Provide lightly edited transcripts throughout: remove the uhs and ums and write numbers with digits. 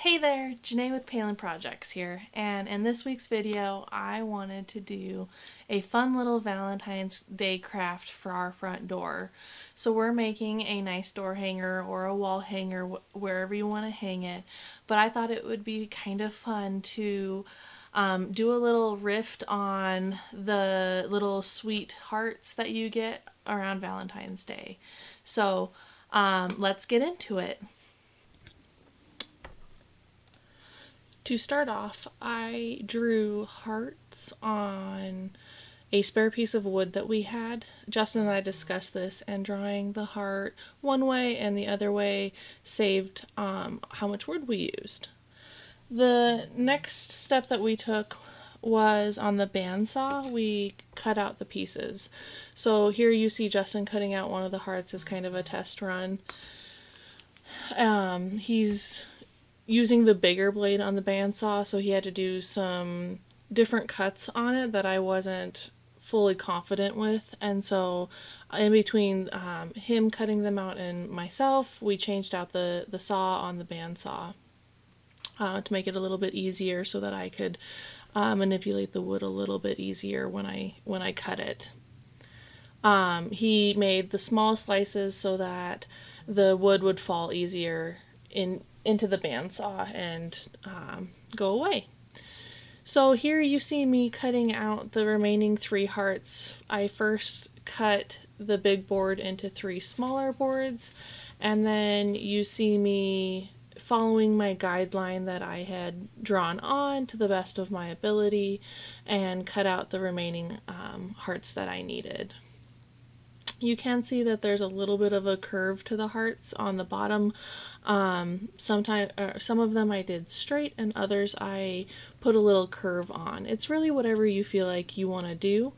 Hey there, Janae with Palin Projects here, and in this week's video I wanted to do a fun little Valentine's Day craft for our front door. So we're making a nice door hanger or a wall hanger, wherever you want to hang it, but I thought it would be kind of fun to do a little riff on the little sweet hearts that you get around Valentine's Day. So let's get into it. To start off, I drew hearts on a spare piece of wood that we had. Justin and I discussed this, and drawing the heart one way and the other way saved how much wood we used. The next step that we took was on the bandsaw. We cut out the pieces. So here you see Justin cutting out one of the hearts as kind of a test run. He's using the bigger blade on the bandsaw, so he had to do some different cuts on it that I wasn't fully confident with, and so in between him cutting them out and myself, we changed out the saw on the bandsaw to make it a little bit easier so that I could manipulate the wood a little bit easier when I cut it. He made the small slices so that the wood would fall easier into the bandsaw and go away. So here you see me cutting out the remaining 3 hearts. I first cut the big board into 3 smaller boards, and then you see me following my guideline that I had drawn on to the best of my ability and cut out the remaining hearts that I needed. You can see that there's a little bit of a curve to the hearts on the bottom. Some of them I did straight, and others I put a little curve on. It's really whatever you feel like you want to do.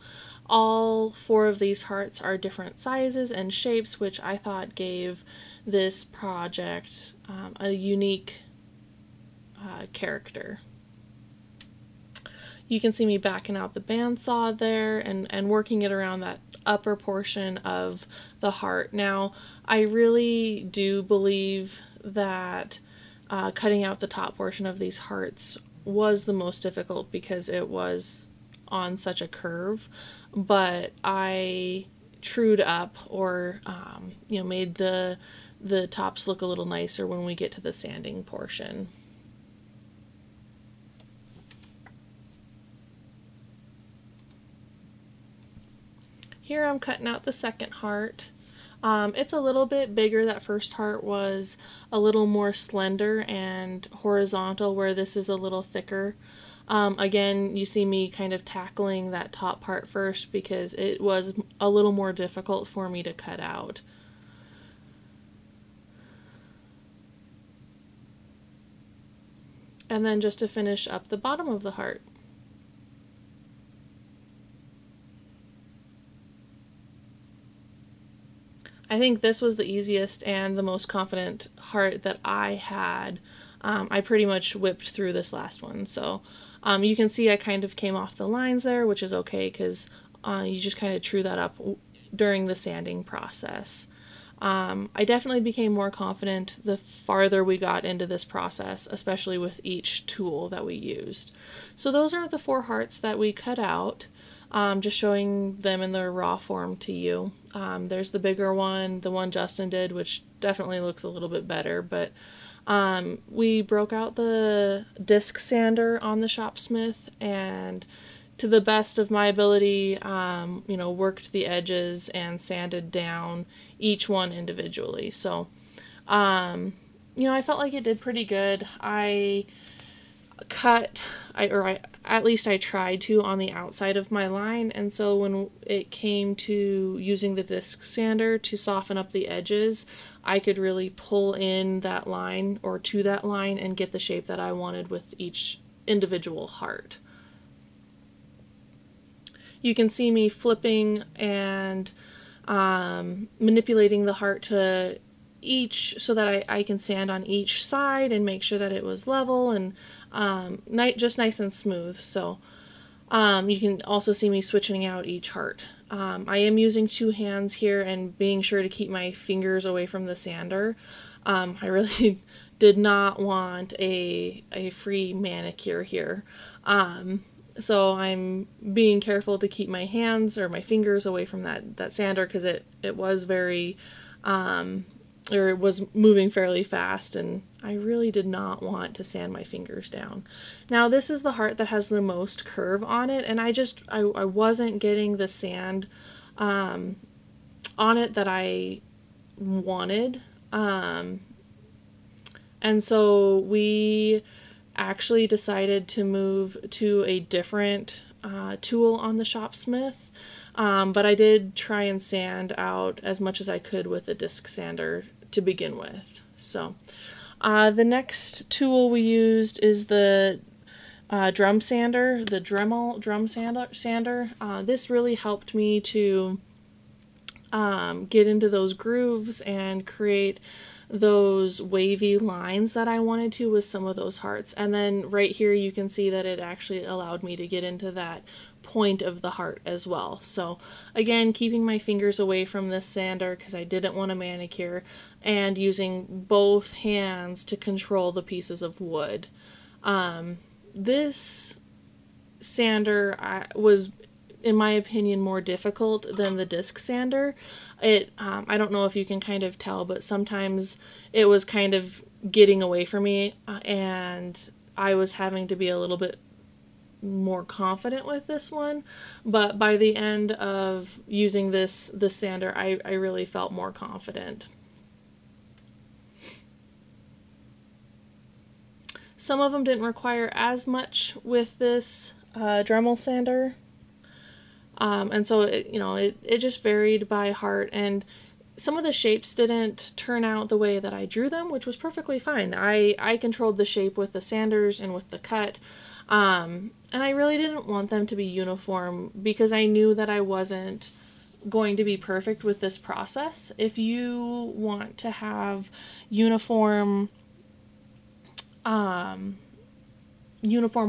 All 4 of these hearts are different sizes and shapes, which I thought gave this project a unique character. You can see me backing out the bandsaw there and working it around that upper portion of the heart. Now, I really do believe that cutting out the top portion of these hearts was the most difficult because it was on such a curve, but I trued up or made the tops look a little nicer when we get to the sanding portion. Here I'm cutting out the second heart. It's a little bit bigger. That first heart was a little more slender and horizontal, where this is a little thicker. Again, you see me kind of tackling that top part first because it was a little more difficult for me to cut out. And then just to finish up the bottom of the heart. I think this was the easiest and the most confident heart that I had. I pretty much whipped through this last one, so you can see I kind of came off the lines there, which is okay because you just kind of true that up during the sanding process. I definitely became more confident the farther we got into this process, especially with each tool that we used. So those are the 4 hearts that we cut out. Just showing them in their raw form to you. There's the bigger one, the one Justin did, which definitely looks a little bit better, but we broke out the disc sander on the Shopsmith and to the best of my ability, worked the edges and sanded down each one individually. So, I felt like it did pretty good. At least I tried to on the outside of my line, and so when it came to using the disc sander to soften up the edges, I could really pull in that line or to that line and get the shape that I wanted with each individual heart. You can see me flipping and manipulating the heart to each so that I can sand on each side and make sure that it was level and just nice and smooth. So you can also see me switching out each heart. I am using 2 hands here and being sure to keep my fingers away from the sander. I really did not want a free manicure here. So I'm being careful to keep my hands or my fingers away from that sander, because it was very, or it was moving fairly fast, and I really did not want to sand my fingers down. Now this is the heart that has the most curve on it, and I wasn't getting the sand on it that I wanted. And so we actually decided to move to a different tool on the Shopsmith. But I did try and sand out as much as I could with the disc sander to begin with. So the next tool we used is the drum sander, the Dremel drum sander. This really helped me to get into those grooves and create those wavy lines that I wanted to with some of those hearts. And then right here you can see that it actually allowed me to get into that point of the heart as well. So again, keeping my fingers away from this sander because I didn't want a manicure, and using both hands to control the pieces of wood. This sander was, in my opinion, more difficult than the disc sander. I don't know if you can kind of tell, but sometimes it was kind of getting away from me, and I was having to be a little bit more confident with this one. But by the end of using this sander, I really felt more confident. Some of them didn't require as much with this Dremel sander. And so it just varied by heart, and some of the shapes didn't turn out the way that I drew them, which was perfectly fine. I controlled the shape with the sanders and with the cut, and I really didn't want them to be uniform because I knew that I wasn't going to be perfect with this process. If you want to have uniform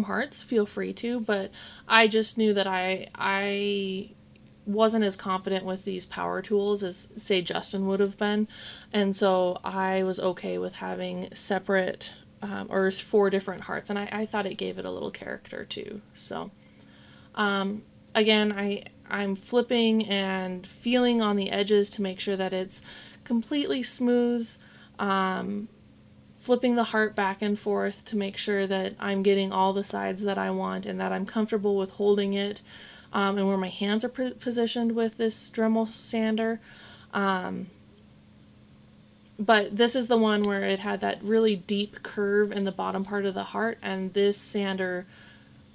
hearts, feel free to, but I just knew that I wasn't as confident with these power tools as, say, Justin would have been, and so I was okay with having separate or 4 different hearts, and I thought it gave it a little character too. So again, I'm flipping and feeling on the edges to make sure that it's completely smooth, flipping the heart back and forth to make sure that I'm getting all the sides that I want and that I'm comfortable with holding it, and where my hands are positioned with this Dremel sander. But this is the one where it had that really deep curve in the bottom part of the heart, and this sander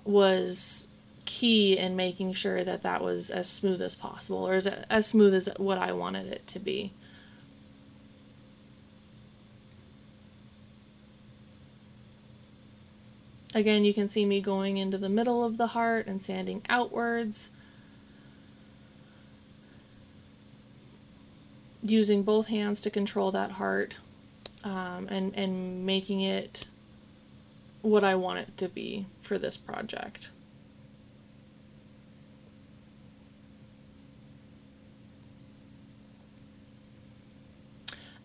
was key in making sure that that was as smooth as possible, or as smooth as what I wanted it to be. Again, you can see me going into the middle of the heart and sanding outwards, using both hands to control that heart, and making it what I want it to be for this project.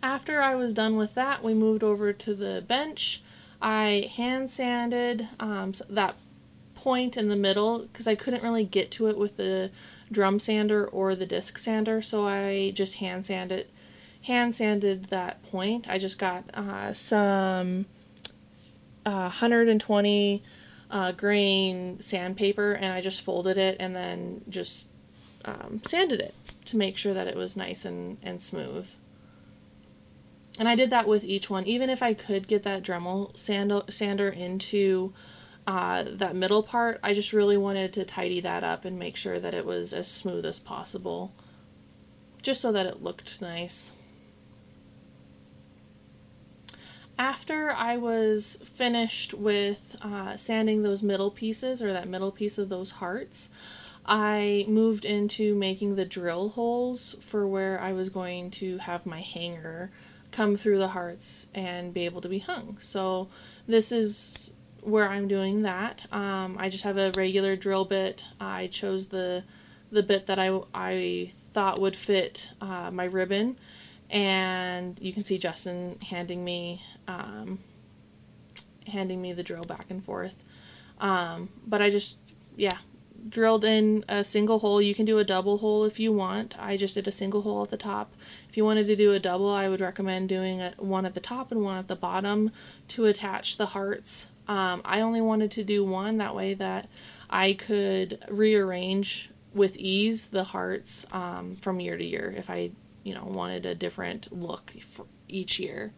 After I was done with that, we moved over to the bench. I hand sanded that point in the middle because I couldn't really get to it with the drum sander or the disc sander, so I just hand sanded that point. I just got some 120 grain sandpaper, and I just folded it and then just sanded it to make sure that it was nice and smooth. And I did that with each one. Even if I could get that Dremel sander into that middle part, I just really wanted to tidy that up and make sure that it was as smooth as possible, just so that it looked nice. After I was finished with sanding those middle pieces, or that middle piece of those hearts, I moved into making the drill holes for where I was going to have my hanger come through the hearts and be able to be hung. So this is where I'm doing that. I just have a regular drill bit. I chose the bit that I thought would fit my ribbon, and you can see Justin handing me the drill back and forth. But I just, yeah, drilled in a single hole. You can do a double hole if you want. I just did a single hole at the top. If you wanted to do a double, I would recommend doing one at the top and one at the bottom to attach the hearts. I only wanted to do one, that way that I could rearrange with ease the hearts from year to year if I, wanted a different look for each year.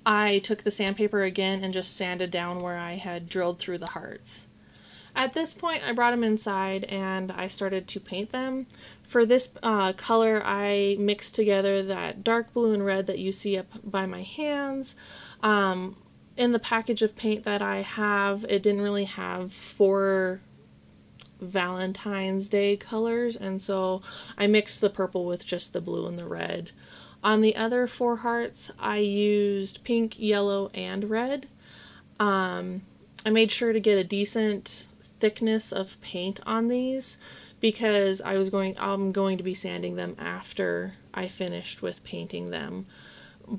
I took the sandpaper again and just sanded down where I had drilled through the hearts. At this point, I brought them inside and I started to paint them. For this color, I mixed together that dark blue and red that you see up by my hands. In the package of paint that I have, it didn't really have 4 Valentine's Day colors, and so I mixed the purple with just the blue and the red. On the other 4 hearts, I used pink, yellow, and red. I made sure to get a decent thickness of paint on these because I'm going to be sanding them after I finished with painting them.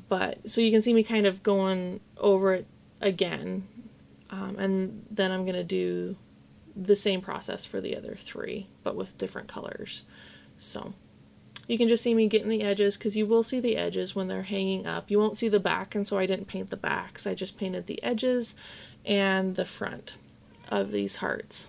But so you can see me kind of going over it again, and then I'm going to do the same process for the other 3, but with different colors. So you can just see me getting the edges, because you will see the edges when they're hanging up. You won't see the back, and so I didn't paint the backs. I just painted the edges and the front of these hearts.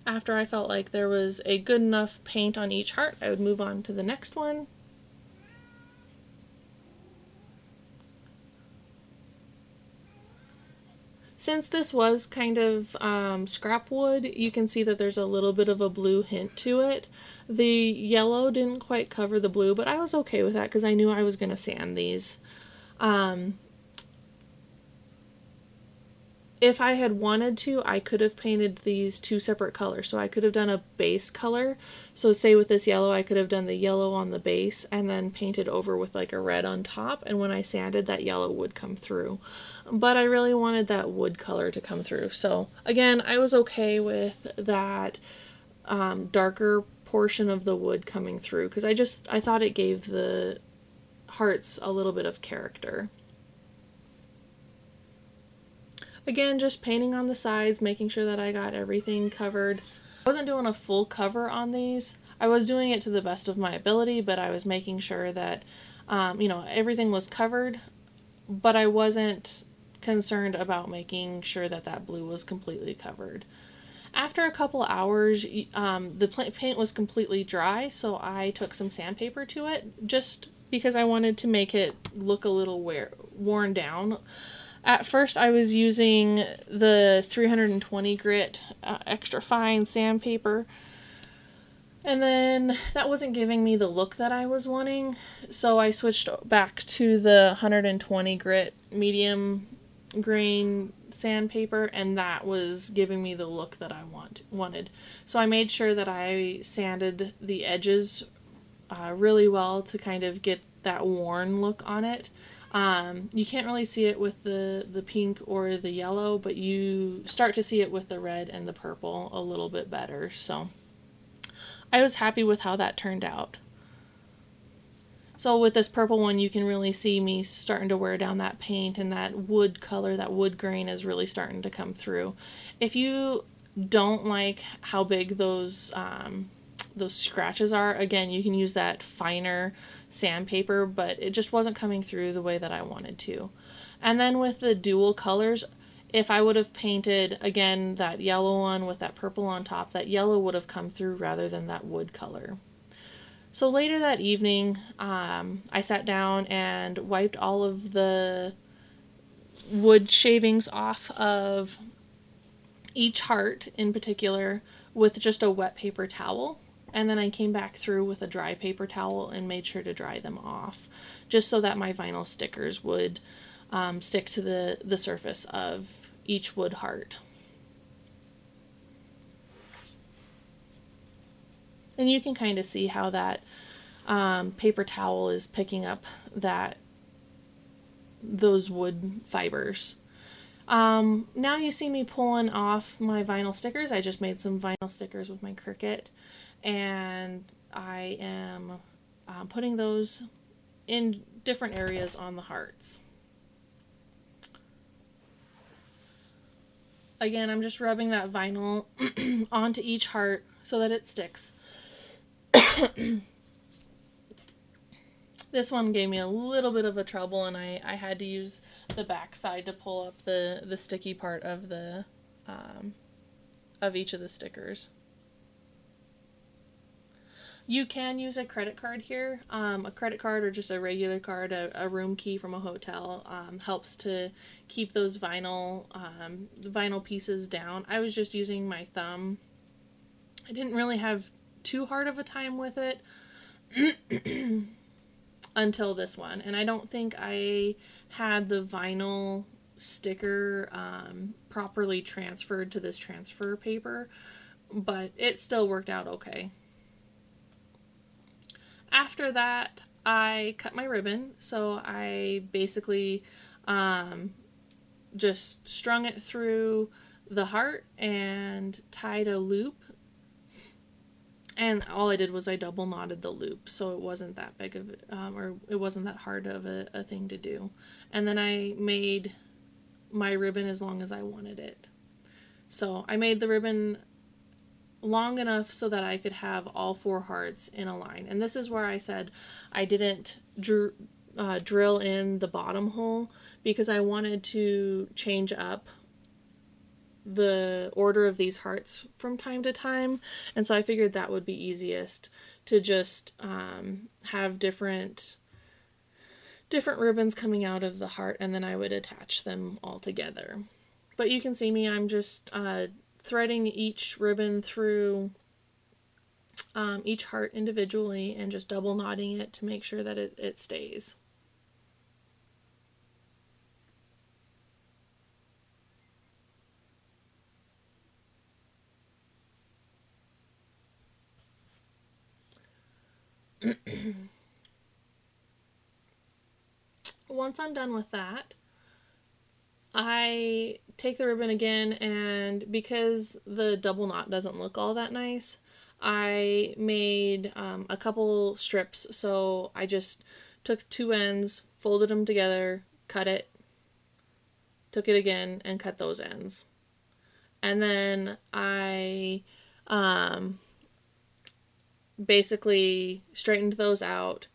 After I felt like there was a good enough paint on each heart, I would move on to the next one. Since this was kind of scrap wood, you can see that there's a little bit of a blue hint to it. The yellow didn't quite cover the blue, but I was okay with that because I knew I was going to sand these. If I had wanted to, I could have painted these 2 separate colors. So I could have done a base color. So say with this yellow, I could have done the yellow on the base and then painted over with like a red on top. And when I sanded, that yellow would come through. But I really wanted that wood color to come through. So again, I was okay with that darker portion of the wood coming through because I thought it gave the hearts a little bit of character. Again, just painting on the sides, making sure that I got everything covered. I wasn't doing a full cover on these. I was doing it to the best of my ability, but I was making sure that, everything was covered, but I wasn't concerned about making sure that that blue was completely covered. After a couple hours, the paint was completely dry, so I took some sandpaper to it, just because I wanted to make it look a little worn down. At first I was using the 320 grit extra fine sandpaper, and then that wasn't giving me the look that I was wanting, so I switched back to the 120 grit medium grain sandpaper, and that was giving me the look that I wanted. So I made sure that I sanded the edges really well to kind of get that worn look on it. You can't really see it with the pink or the yellow, but you start to see it with the red and the purple a little bit better. So I was happy with how that turned out. So with this purple one, you can really see me starting to wear down that paint, and that wood color, that wood grain is really starting to come through. If you don't like how big those scratches are, again, you can use that finer sandpaper, but it just wasn't coming through the way that I wanted to. And then with the dual colors, if I would have painted again that yellow one with that purple on top, that yellow would have come through rather than that wood color. So later that evening, I sat down and wiped all of the wood shavings off of each heart in particular with just a wet paper towel. And then I came back through with a dry paper towel and made sure to dry them off, just so that my vinyl stickers would stick to the surface of each wood heart. And you can kind of see how that paper towel is picking up those wood fibers. Now you see me pulling off my vinyl stickers. I just made some vinyl stickers with my Cricut, and I am putting those in different areas on the hearts. Again, I'm just rubbing that vinyl onto each heart so that it sticks. This one gave me a little bit of a trouble, and I had to use the back side to pull up the sticky part of the of each of the stickers. You can use a credit card here. A credit card or just a regular card, a room key from a hotel, helps to keep those vinyl pieces down. I was just using my thumb. I didn't really have too hard of a time with it until this one. And I don't think I had the vinyl sticker properly transferred to this transfer paper, but it still worked out okay. After that, I cut my ribbon, so I basically just strung it through the heart and tied a loop. And all I did was I double knotted the loop, so it wasn't that big of or it wasn't that hard of a thing to do. And then I made my ribbon as long as I wanted it. So I made the ribbon long enough so that I could have all 4 hearts in a line. And this is where I said I didn't drill in the bottom hole, because I wanted to change up the order of these hearts from time to time. And so I figured that would be easiest, to just have different ribbons coming out of the heart, and then I would attach them all together. But you can see me, I'm just threading each ribbon through each heart individually and just double knotting it to make sure that it stays. Once I'm done with that, I take the ribbon again, and because the double knot doesn't look all that nice, I made a couple strips. So I just took 2 ends, folded them together, cut it, took it again, and cut those ends. And then I basically straightened those out,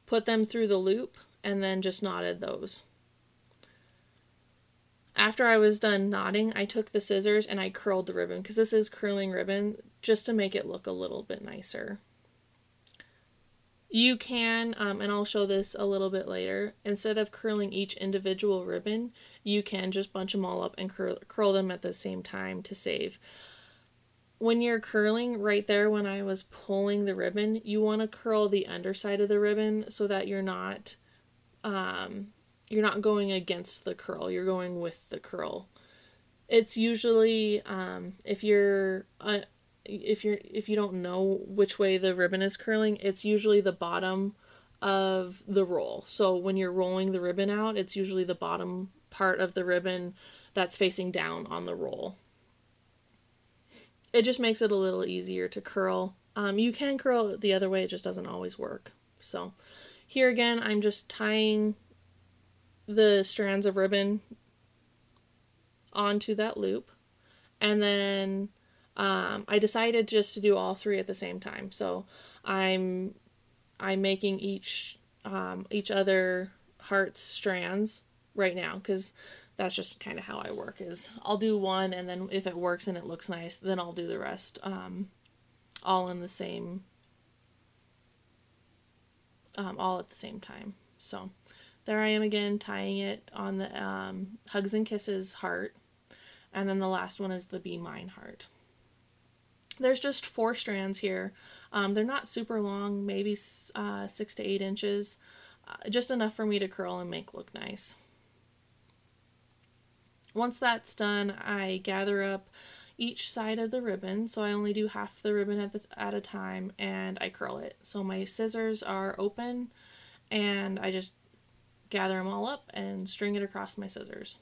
put them through the loop, and then just knotted those. After I was done knotting, I took the scissors and I curled the ribbon, because this is curling ribbon, just to make it look a little bit nicer. You can, and I'll show this a little bit later, instead of curling each individual ribbon, you can just bunch them all up and curl them at the same time to save. When you're curling, right there when I was pulling the ribbon, you want to curl the underside of the ribbon so that you're not going against the curl, you're going with the curl. It's usually if you don't know which way the ribbon is curling, it's usually the bottom of the roll. So when you're rolling the ribbon out, it's usually the bottom part of the ribbon that's facing down on the roll. It just makes it a little easier to curl. You can curl it the other way, it just doesn't always work. So here again, I'm just tying the strands of ribbon onto that loop, and then I decided just to do all 3 at the same time. So I'm making each other heart's strands right now, because that's just kind of how I work. Is I'll do one, and then if it works and it looks nice, then I'll do the rest all in the same all at the same time. So there I am again, tying it on the Hugs and Kisses heart, and then the last one is the Be Mine heart. There's just 4 strands here. They're not super long, maybe 6 to 8 inches, just enough for me to curl and make look nice. Once that's done, I gather up each side of the ribbon, so I only do half the ribbon at a time, and I curl it. So my scissors are open, and I just gather them all up and string it across my scissors.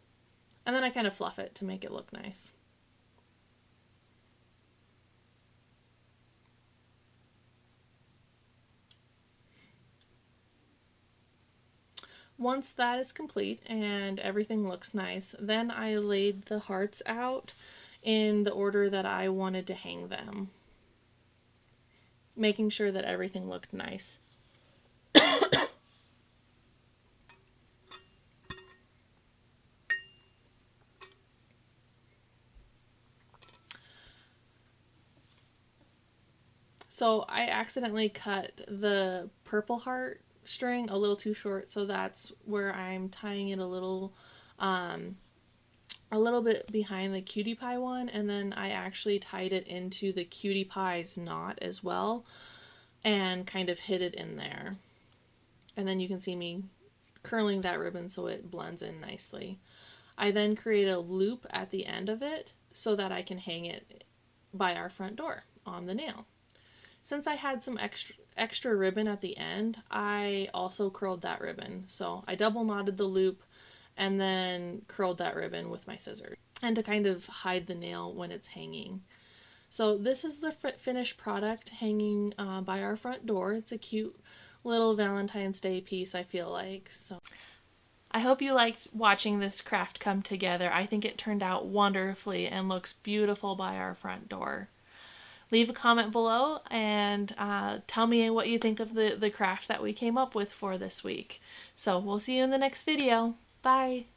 And then I kind of fluff it to make it look nice. Once that is complete and everything looks nice, then I laid the hearts out in the order that I wanted to hang them, making sure that everything looked nice. So I accidentally cut the purple heart string a little too short, so that's where I'm tying it a little bit behind the cutie pie one, and then I actually tied it into the cutie pie's knot as well and kind of hid it in there. And then you can see me curling that ribbon so it blends in nicely. I then create a loop at the end of it so that I can hang it by our front door on the nail. Since I had some extra ribbon at the end, I also curled that ribbon. So I double knotted the loop and then curled that ribbon with my scissors, and to kind of hide the nail when it's hanging. So this is the finished product hanging by our front door. It's a cute little Valentine's Day piece, I feel like. So I hope you liked watching this craft come together. I think it turned out wonderfully and looks beautiful by our front door. Leave a comment below and tell me what you think of the craft that we came up with for this week. So we'll see you in the next video. Bye!